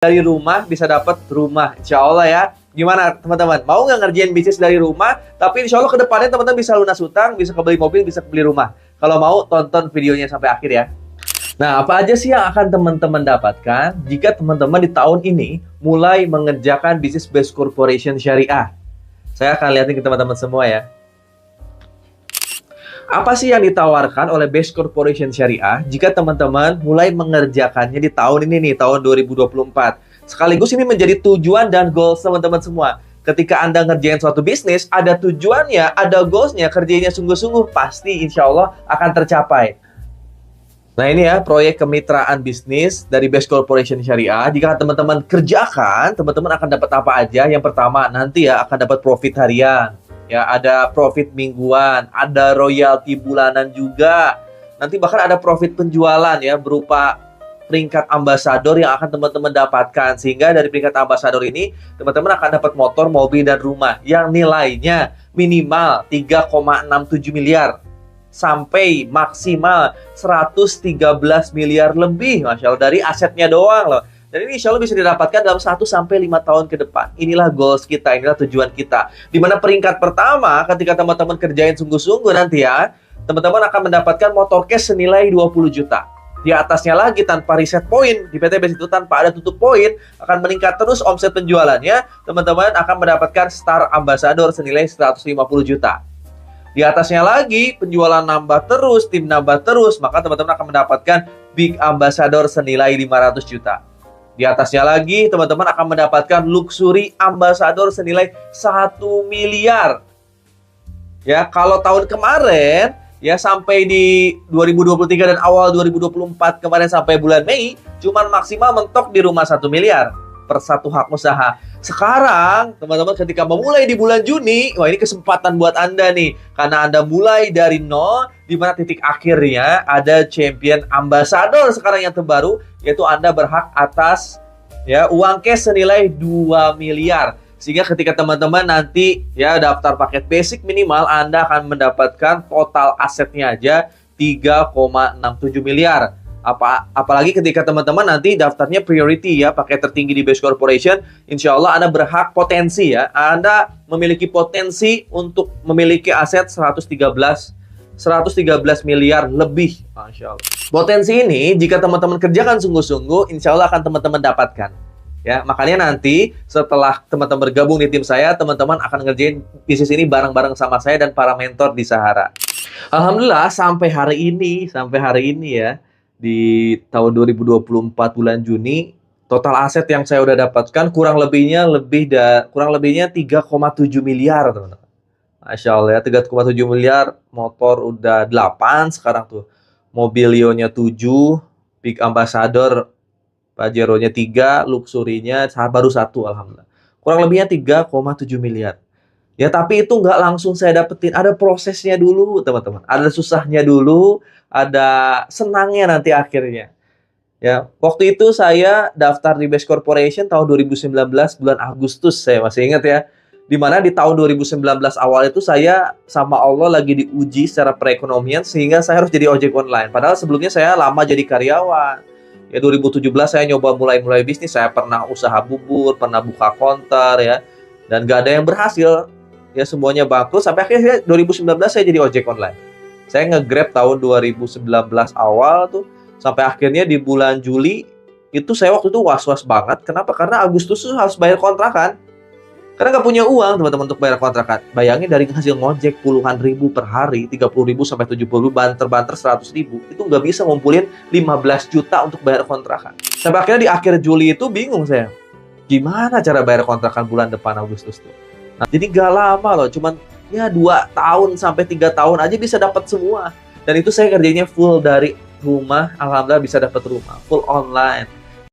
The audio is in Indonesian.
dari rumah bisa dapat rumah, insya Allah ya. Gimana teman-teman? Mau nggak ngerjain bisnis dari rumah? Tapi insya Allah kedepannya teman-teman bisa lunas hutang, bisa kebeli mobil, bisa kebeli rumah. Kalau mau tonton videonya sampai akhir ya. Nah, apa aja sih yang akan teman-teman dapatkan jika teman-teman di tahun ini mulai mengerjakan bisnis Best Corporation Syariah? Saya akan lihatin ke teman-teman semua ya. Apa sih yang ditawarkan oleh Best Corporation Syariah jika teman-teman mulai mengerjakannya di tahun ini nih, tahun 2024? Sekaligus ini menjadi tujuan dan goals teman-teman semua. Ketika Anda ngerjain suatu bisnis, ada tujuannya, ada goalsnya, kerjanya sungguh-sungguh, pasti insya Allah akan tercapai. Nah ini ya, proyek kemitraan bisnis dari Best Corporation Syariah. Jika teman-teman kerjakan, teman-teman akan dapat apa aja? Yang pertama, nanti ya akan dapat profit harian. Ya, ada profit mingguan, ada royalti bulanan juga. Nanti bahkan ada profit penjualan ya, berupa peringkat ambasador yang akan teman-teman dapatkan. Sehingga dari peringkat ambasador ini, teman-teman akan dapat motor, mobil, dan rumah yang nilainya minimal 3,67 miliar. Sampai maksimal 113 miliar lebih, Masya Allah, dari asetnya doang loh. Dan ini insya Allah bisa didapatkan dalam 1-5 tahun ke depan. Inilah goals kita, inilah tujuan kita. Dimana peringkat pertama, ketika teman-teman kerjain sungguh-sungguh nanti ya, teman-teman akan mendapatkan motor cash senilai 20 juta. Di atasnya lagi tanpa reset poin, di PT Best itu tanpa ada tutup poin, akan meningkat terus omset penjualannya. Teman-teman akan mendapatkan Star Ambassador senilai 150 juta. Di atasnya lagi, penjualan nambah terus, tim nambah terus, maka teman-teman akan mendapatkan Big Ambassador senilai 500 juta. Di atasnya lagi, teman-teman akan mendapatkan Luxury Ambassador senilai 1 miliar. Ya, kalau tahun kemarin, ya sampai di 2023 dan awal 2024 kemarin sampai bulan Mei, cuman maksimal mentok di rumah 1 miliar per satu hak usaha. Sekarang, teman-teman ketika memulai di bulan Juni, wah ini kesempatan buat Anda nih. Karena Anda mulai dari nol, di mana titik akhirnya ada Champion Ambassador sekarang yang terbaru, yaitu Anda berhak atas ya uang cash senilai 2 miliar. Sehingga ketika teman-teman nanti ya daftar paket basic minimal, Anda akan mendapatkan total asetnya aja 3,67 miliar. Apalagi ketika teman-teman nanti daftarnya priority ya, pakai tertinggi di Best Corporation, insya Allah Anda berhak potensi ya, Anda memiliki potensi untuk memiliki aset 113 miliar lebih, Masya Allah. Potensi ini jika teman-teman kerjakan sungguh-sungguh, insya Allah akan teman-teman dapatkan. Ya, makanya nanti setelah teman-teman bergabung di tim saya, teman-teman akan ngerjain bisnis ini bareng-bareng sama saya dan para mentor di Sahara. Alhamdulillah sampai hari ini ya, di tahun 2024 bulan Juni, total aset yang saya udah dapatkan kurang lebihnya 3,7 miliar, teman-teman. Masya Allah ya, 3,7 miliar, motor udah 8 sekarang tuh. Mobilionya 7, Big Ambassador, Pajero-nya 3, Luxury-nya baru 1, alhamdulillah. Kurang lebihnya 3,7 miliar. Ya, tapi itu nggak langsung saya dapetin. Ada prosesnya dulu, teman-teman. Ada susahnya dulu, ada senangnya nanti akhirnya. Ya, waktu itu saya daftar di Best Corporation tahun 2019 bulan Agustus, saya masih ingat ya. Dimana di tahun 2019 awal itu saya sama Allah lagi diuji secara perekonomian sehingga saya harus jadi ojek online. Padahal sebelumnya saya lama jadi karyawan. Ya 2017 saya nyoba mulai bisnis, saya pernah usaha bubur, pernah buka counter ya. Dan gak ada yang berhasil. Ya semuanya bangkrut sampai akhirnya 2019 saya jadi ojek online. Saya nge-grab tahun 2019 awal tuh sampai akhirnya di bulan Juli itu saya waktu itu was-was banget. Kenapa? Karena Agustus tuh harus bayar kontrakan. Karena nggak punya uang teman-teman untuk bayar kontrakan. Bayangin dari hasil ngojek puluhan ribu per hari, 30 ribu sampai 70 ribu, banter-banter 100 ribu, itu nggak bisa ngumpulin 15 juta untuk bayar kontrakan. Sampai akhirnya di akhir Juli itu bingung saya. Gimana cara bayar kontrakan bulan depan Agustus tuh? Nah, jadi gak lama loh, cuman ya 2 tahun sampai 3 tahun aja bisa dapat semua. Dan itu saya kerjanya full dari rumah, alhamdulillah bisa dapat rumah, full online.